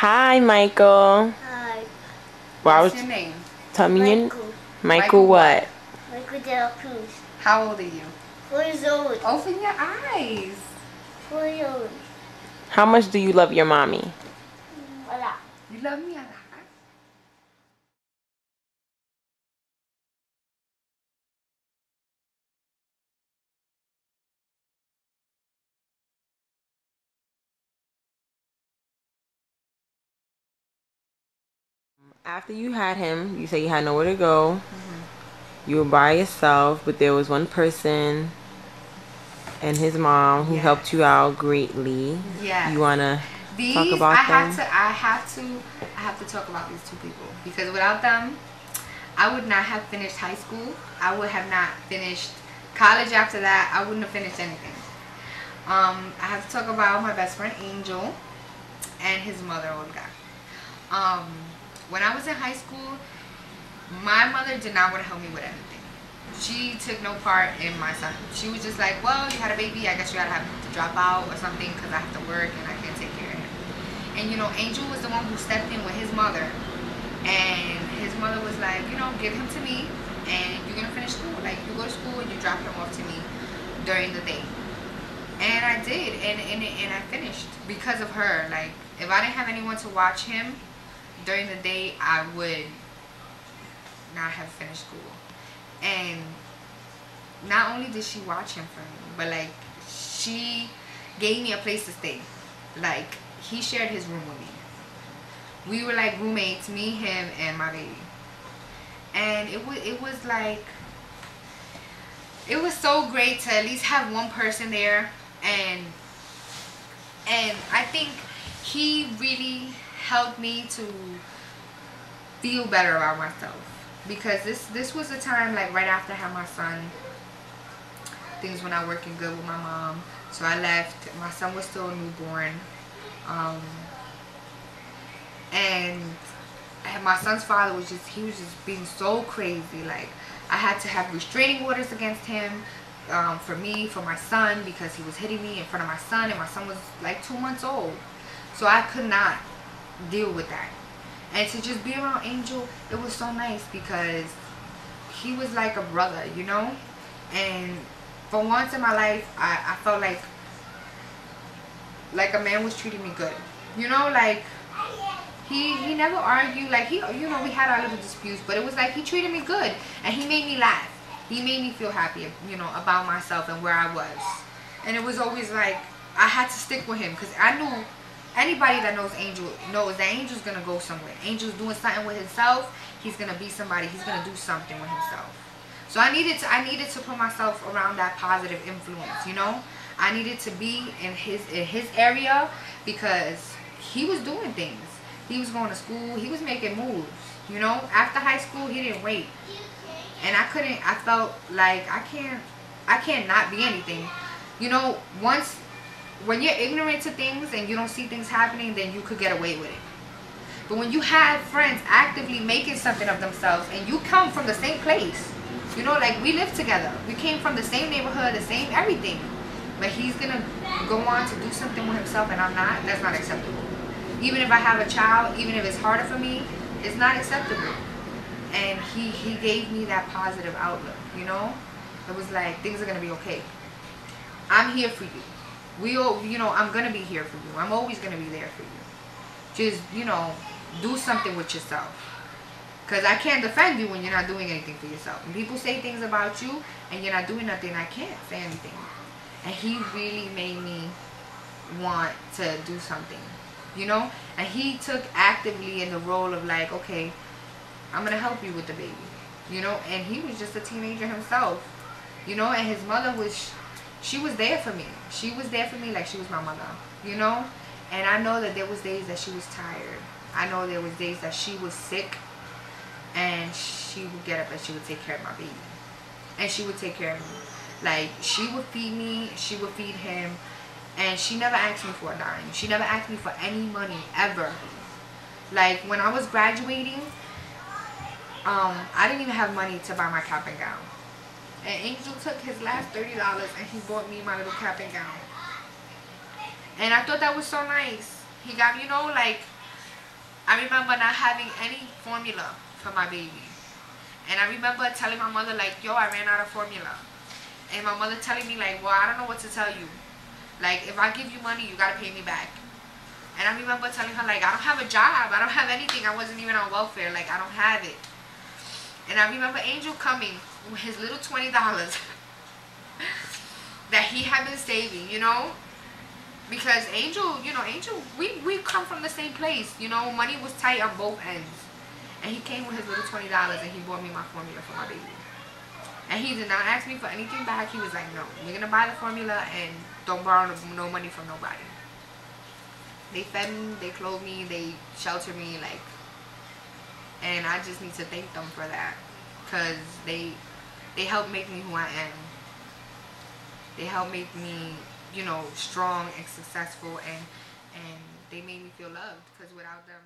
Hi, Michael. Hi, Wow, What's your name? tell me your Michael. Michael what? Michael De La Cruz. How old are you? 4 years old. Open your eyes. 4 years old. How much do you love your mommy? A lot. You love me a lot. After you had him, you said you had nowhere to go. You were by yourself, but there was one person and his mom who helped you out greatly. Yeah. You wanna talk These about them? I have to talk about these two people because without them, I would not have finished high school. I would have not finished college after that. I wouldn't have finished anything. I have to talk about my best friend Angel and his mother Olga. When I was in high school, my mother did not want to help me with anything. She took no part in my son. She was just like, well, you had a baby, I guess you gotta have to drop out or something because I have to work and I can't take care of him. And you know, Angel was the one who stepped in with his mother, and his mother was like, you know, give him to me and you're gonna finish school. Like, you go to school and you drop him off to me during the day. And I did, and I finished because of her. Like, if I didn't have anyone to watch him during the day, I would not have finished school. And not only did she watch him for me, but like, she gave me a place to stay. Like, he shared his room with me. We were like roommates, me, him, and my baby. And it was like, it was so great to at least have one person there. And I think he really helped me to feel better about myself, because this was a time, like, right after I had my son, things were not working good with my mom, so I left. My son was still a newborn, and my son's father was just being so crazy. Like, I had to have restraining orders against him, for my son, because he was hitting me in front of my son, and my son was like 2 months old, so I could not deal with that. And to just be around Angel, it was so nice because he was like a brother, you know. And for once in my life, I felt like a man was treating me good, you know. Like, he never argued. Like, he, you know, we had our little disputes, but it was like he treated me good, and he made me laugh. He made me feel happy, you know, about myself and where I was. And it was always like, I had to stick with him because I knew, anybody that knows Angel knows that Angel's gonna go somewhere. Angel's doing something with himself. He's gonna be somebody. He's gonna do something with himself. So I needed to put myself around that positive influence, you know. I needed to be in his area because he was doing things. He was going to school. He was making moves, you know. After high school, he didn't wait. And I felt like I can't not be anything. You know, when you're ignorant to things and you don't see things happening, then you could get away with it. But when you have friends actively making something of themselves, and you come from the same place, you know, like, we lived together. We came from the same neighborhood, the same everything. But he's going to go on to do something with himself and I'm not, that's not acceptable. Even if I have a child, even if it's harder for me, it's not acceptable. And he gave me that positive outlook, you know. It was like, things are going to be okay. I'm here for you. You know, I'm going to be here for you. I'm always going to be there for you. Just, you know, do something with yourself. Because I can't defend you when you're not doing anything for yourself. When people say things about you and you're not doing nothing, I can't say anything. And he really made me want to do something, you know. And he took actively in the role of like, okay, I'm going to help you with the baby, you know. And he was just a teenager himself, you know. And his mother was, she was there for me. She was there for me like she was my mother, you know. And I know that there was days that she was tired. I know there was days that she was sick, and she would get up and she would take care of my baby. And she would take care of me. Like, she would feed me, she would feed him, and she never asked me for a dime. She never asked me for any money, ever. Like, when I was graduating, I didn't even have money to buy my cap and gown. And Angel took his last $30 and he bought me my little cap and gown. And I thought that was so nice. He got, you know, like, I remember not having any formula for my baby. And I remember telling my mother, like, yo, I ran out of formula. And my mother telling me, like, well, I don't know what to tell you. Like, if I give you money, you gotta pay me back. And I remember telling her, like, I don't have a job. I don't have anything. I wasn't even on welfare. Like, I don't have it. And I remember Angel coming with his little $20 that he had been saving, you know? Because Angel, you know, Angel, we come from the same place. You know, money was tight on both ends. And he came with his little $20 and he bought me my formula for my baby. And he did not ask me for anything back. He was like, no, we're going to buy the formula and don't borrow no money from nobody. They fed me, they clothed me, they sheltered me, like, and I just need to thank them for that. Because they helped make me who I am. They helped make me, you know, strong and successful, and they made me feel loved, because without them